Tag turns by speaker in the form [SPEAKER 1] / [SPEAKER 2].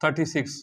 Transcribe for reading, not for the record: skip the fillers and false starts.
[SPEAKER 1] 36.